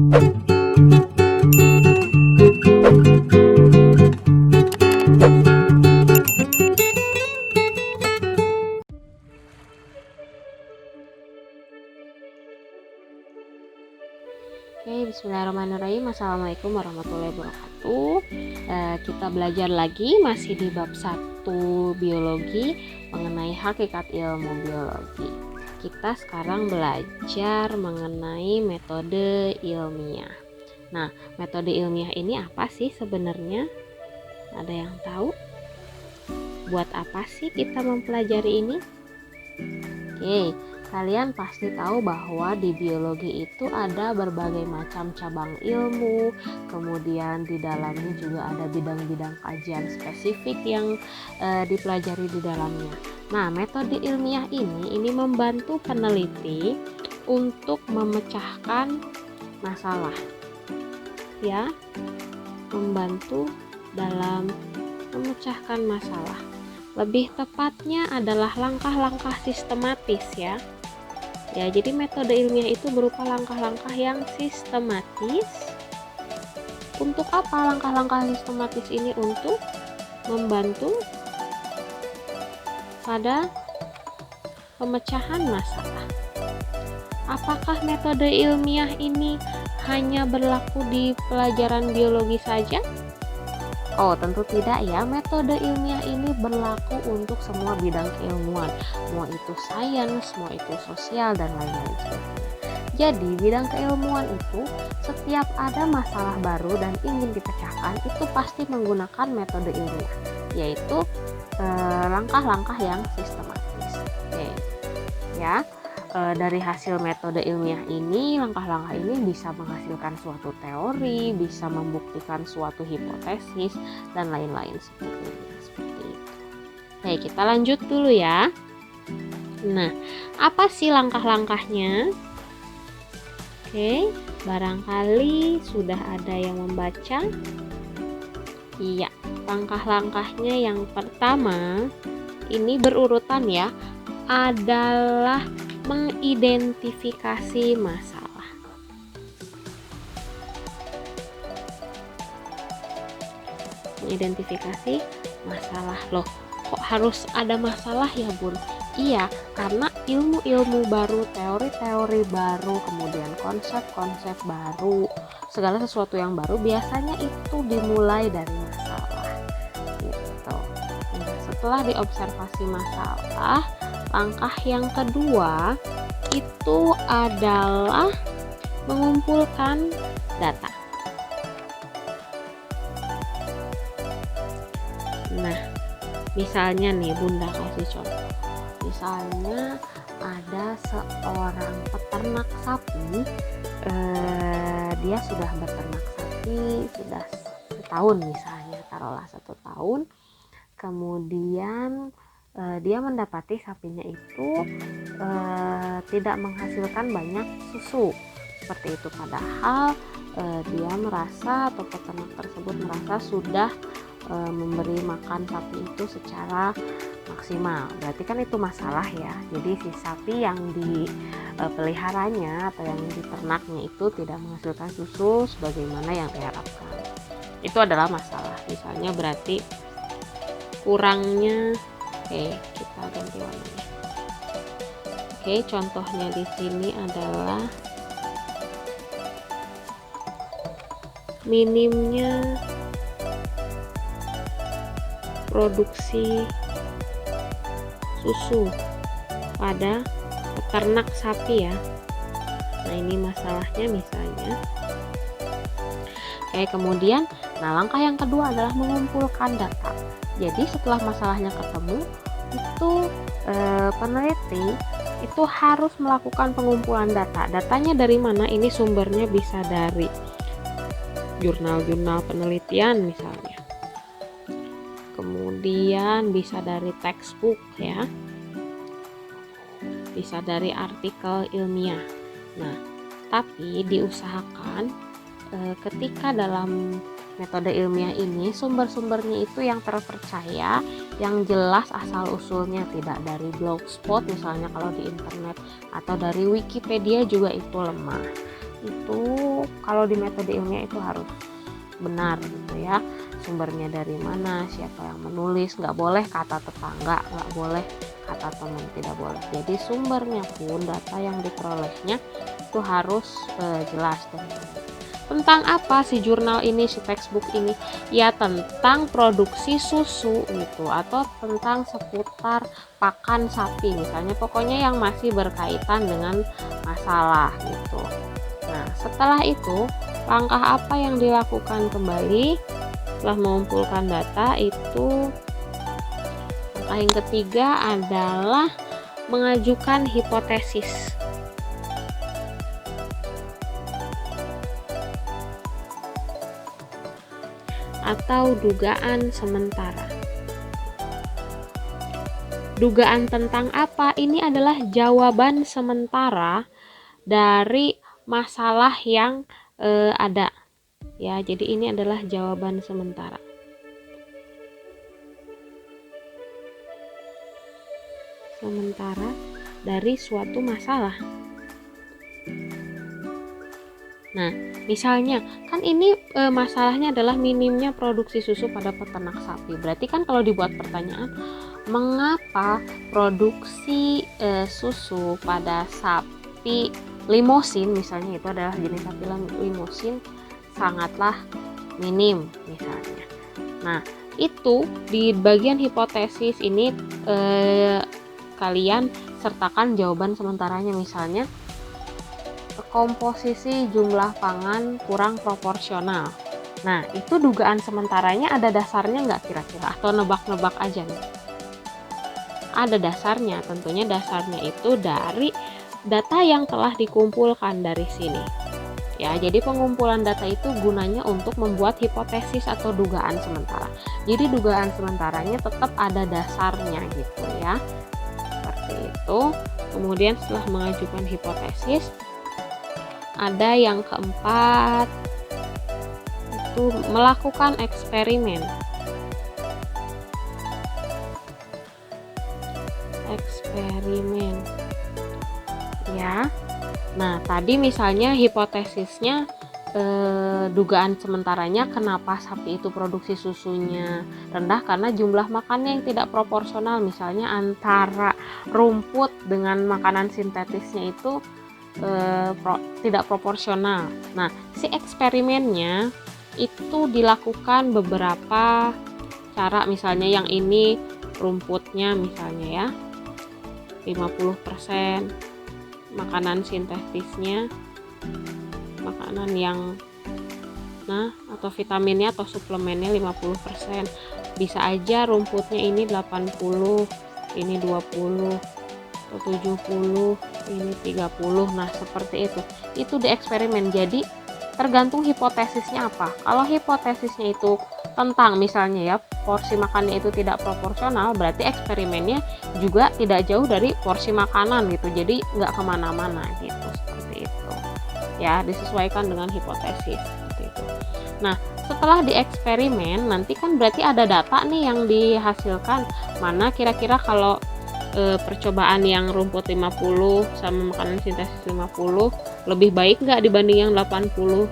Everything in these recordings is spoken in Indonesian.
Oke, bismillahirrahmanirrahim. Assalamualaikum warahmatullahi wabarakatuh. Kita belajar lagi masih di bab 1 biologi mengenai hakikat ilmu biologi. Kita sekarang belajar mengenai metode ilmiah. Nah, metode ilmiah ini apa sih sebenarnya? Ada yang tahu? Buat apa sih kita mempelajari ini? Oke, kalian pasti tahu bahwa di biologi itu ada berbagai macam cabang ilmu, kemudian di dalamnya juga ada bidang-bidang kajian spesifik yang dipelajari di dalamnya. Nah, metode ilmiah ini membantu peneliti untuk memecahkan masalah. Ya, membantu dalam memecahkan masalah. Lebih tepatnya adalah langkah-langkah sistematis ya. Jadi metode ilmiah itu berupa langkah-langkah yang sistematis. Untuk apa langkah-langkah sistematis ini? Untuk membantu pada pemecahan masalah. Apakah metode ilmiah ini hanya berlaku di pelajaran biologi saja? Oh, tentu tidak ya. Metode ilmiah ini berlaku untuk semua bidang keilmuan, mau itu sains, mau itu sosial, dan lain-lain sebagainya. Jadi, bidang keilmuan itu setiap ada masalah baru dan ingin dipecahkan, itu pasti menggunakan metode ilmiah, yaitu langkah-langkah yang sistematis. Oke. Ya. Dari hasil metode ilmiah ini, langkah-langkah ini bisa menghasilkan suatu teori, bisa membuktikan suatu hipotesis, dan lain-lain seperti itu. Oke, kita lanjut dulu ya. Nah, apa sih langkah-langkahnya? Oke, barangkali sudah ada yang membaca. Iya, langkah-langkahnya yang pertama, ini berurutan ya, adalah mengidentifikasi masalah. Mengidentifikasi masalah. Loh, kok harus ada masalah ya, Bun? Iya, karena ilmu-ilmu baru, teori-teori baru, kemudian konsep-konsep baru, segala sesuatu yang baru biasanya itu dimulai dari masalah. Gitu. Nah, setelah diobservasi masalah, langkah yang kedua itu adalah mengumpulkan data. Nah, misalnya nih Bunda kasih contoh. Misalnya ada seorang peternak sapi, dia sudah beternak sapi sudah setahun misalnya, taruhlah 1 tahun. Kemudian dia mendapati sapinya itu tidak menghasilkan banyak susu seperti itu, padahal dia merasa, atau peternak tersebut merasa sudah memberi makan sapi itu secara maksimal. Berarti kan itu masalah ya. Jadi si sapi yang dipeliharanya atau yang diternaknya itu tidak menghasilkan susu sebagaimana yang diharapkan. Itu adalah masalah. Misalnya berarti kurangnya. Oke, kita ganti warnanya. Oke, contohnya di sini adalah minimnya produksi susu pada peternak sapi ya. Nah, ini masalahnya misalnya. Oke, kemudian langkah yang kedua adalah mengumpulkan data. Jadi setelah masalahnya ketemu, itu peneliti itu harus melakukan pengumpulan data. Datanya dari mana? Ini sumbernya bisa dari jurnal-jurnal penelitian misalnya. Kemudian bisa dari textbook ya. Bisa dari artikel ilmiah. Nah, tapi diusahakan ketika dalam metode ilmiah ini sumber-sumbernya itu yang terpercaya, yang jelas asal usulnya, tidak dari blogspot misalnya kalau di internet, atau dari Wikipedia juga itu lemah. Itu kalau di metode ilmiah itu harus benar gitu ya, sumbernya dari mana, siapa yang menulis, nggak boleh kata tetangga, nggak boleh kata teman, tidak boleh. Jadi sumbernya pun, data yang diperolehnya itu harus jelas. Tentang apa si jurnal ini, si textbook ini? Ya tentang produksi susu gitu, atau tentang seputar pakan sapi misalnya, pokoknya yang masih berkaitan dengan masalah gitu. Nah, setelah itu langkah apa yang dilakukan kembali setelah mengumpulkan data itu? Langkah yang ketiga adalah mengajukan hipotesis. Atau dugaan sementara. Dugaan tentang apa? Ini adalah jawaban sementara dari masalah yang ada. Ya, jadi ini adalah jawaban sementara. Sementara dari suatu masalah. Nah, misalnya kan ini masalahnya adalah minimnya produksi susu pada peternak sapi. Berarti kan kalau dibuat pertanyaan, mengapa produksi susu pada sapi limosin, misalnya itu adalah jenis sapi limosin, sangatlah minim misalnya. Nah, itu di bagian hipotesis ini kalian sertakan jawaban sementaranya, misalnya komposisi jumlah pangan kurang proporsional. Nah, itu dugaan sementaranya ada dasarnya nggak kira-kira? Atau nebak-nebak aja nih? Ada dasarnya, tentunya dasarnya itu dari data yang telah dikumpulkan dari sini. Ya, jadi pengumpulan data itu gunanya untuk membuat hipotesis atau dugaan sementara. Jadi dugaan sementaranya tetap ada dasarnya gitu ya. Seperti itu. Kemudian setelah mengajukan hipotesis, ada yang keempat, itu melakukan eksperimen. Eksperimen. Ya. Nah, tadi misalnya hipotesisnya dugaan sementaranya kenapa sapi itu produksi susunya rendah karena jumlah makannya yang tidak proporsional, misalnya antara rumput dengan makanan sintetisnya itu tidak proporsional. Nah, si eksperimennya itu dilakukan beberapa cara, misalnya yang ini rumputnya misalnya ya 50%, makanan sintetisnya, makanan yang atau vitaminnya atau suplemennya 50%. Bisa aja rumputnya ini 80, ini 20, atau 70, ini 30. Nah, seperti itu. Itu di eksperimen. Jadi tergantung hipotesisnya apa. Kalau hipotesisnya itu tentang misalnya ya porsi makannya itu tidak proporsional, berarti eksperimennya juga tidak jauh dari porsi makanan gitu. Jadi nggak kemana-mana gitu, seperti itu. Ya, disesuaikan dengan hipotesis seperti itu. Nah, setelah di eksperimen nanti kan berarti ada data nih yang dihasilkan. Mana kira-kira kalau percobaan yang rumput 50 sama makanan sintesis 50 lebih baik nggak dibanding yang 80%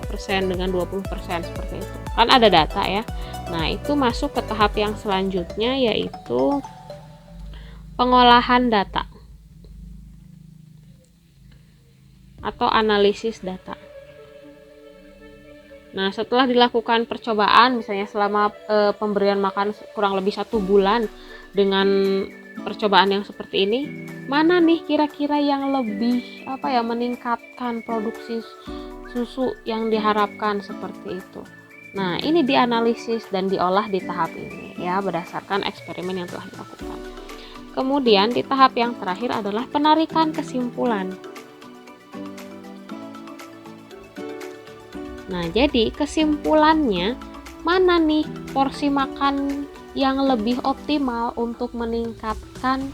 dengan 20%, seperti itu kan ada data ya. Nah, itu masuk ke tahap yang selanjutnya, yaitu pengolahan data atau analisis data. Nah, setelah dilakukan percobaan misalnya selama pemberian makan kurang lebih 1 bulan dengan percobaan yang seperti ini, mana nih kira-kira yang lebih meningkatkan produksi susu yang diharapkan, seperti itu. Nah, ini dianalisis dan diolah di tahap ini ya, berdasarkan eksperimen yang telah dilakukan. Kemudian di tahap yang terakhir adalah penarikan kesimpulan. Nah, jadi kesimpulannya mana nih porsi makan yang lebih optimal untuk meningkatkan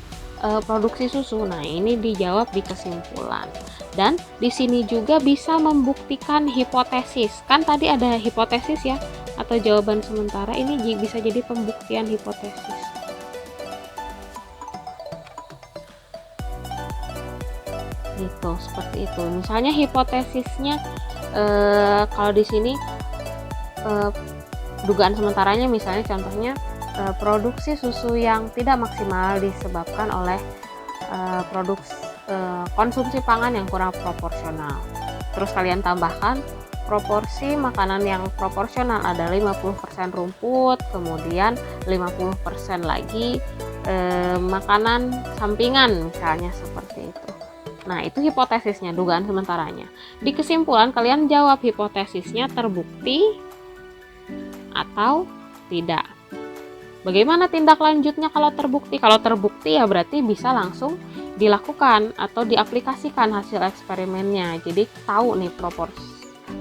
produksi susu. Nah, ini dijawab di kesimpulan. Dan di sini juga bisa membuktikan hipotesis. Kan tadi ada hipotesis ya, atau jawaban sementara, ini bisa jadi pembuktian hipotesis. Gitu, seperti itu. Misalnya hipotesisnya Kalau di sini dugaan sementaranya misalnya contohnya produksi susu yang tidak maksimal disebabkan oleh konsumsi pangan yang kurang proporsional. Terus kalian tambahkan proporsi makanan yang proporsional ada 50% rumput, kemudian 50% lagi makanan sampingan misalnya seperti itu. Nah, itu hipotesisnya, dugaan sementaranya. Di kesimpulan kalian jawab hipotesisnya terbukti atau tidak. Bagaimana tindak lanjutnya kalau terbukti? Kalau terbukti ya berarti bisa langsung dilakukan atau diaplikasikan hasil eksperimennya. Jadi tahu nih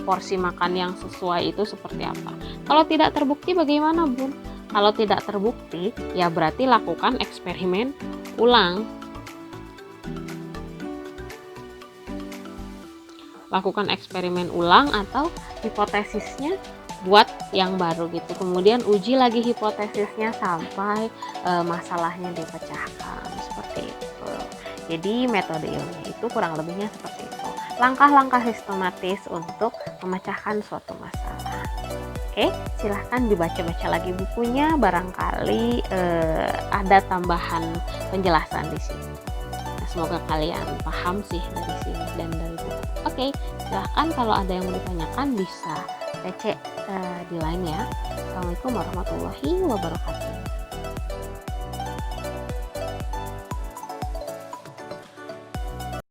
porsi makan yang sesuai itu seperti apa. Kalau tidak terbukti bagaimana, Bun? Kalau tidak terbukti ya berarti lakukan eksperimen ulang. Lakukan eksperimen ulang atau hipotesisnya buat yang baru gitu, kemudian uji lagi hipotesisnya sampai masalahnya dipecahkan seperti itu. Jadi metode ilmiah itu kurang lebihnya seperti itu, langkah-langkah sistematis untuk memecahkan suatu masalah. Oke, silahkan dibaca-baca lagi bukunya, barangkali ada tambahan penjelasan di sini. Nah, semoga kalian paham sih dari sini dan dari buku. Oke, silahkan kalau ada yang mau ditanyakan bisa PC di line ya. Assalamualaikum warahmatullahi wabarakatuh.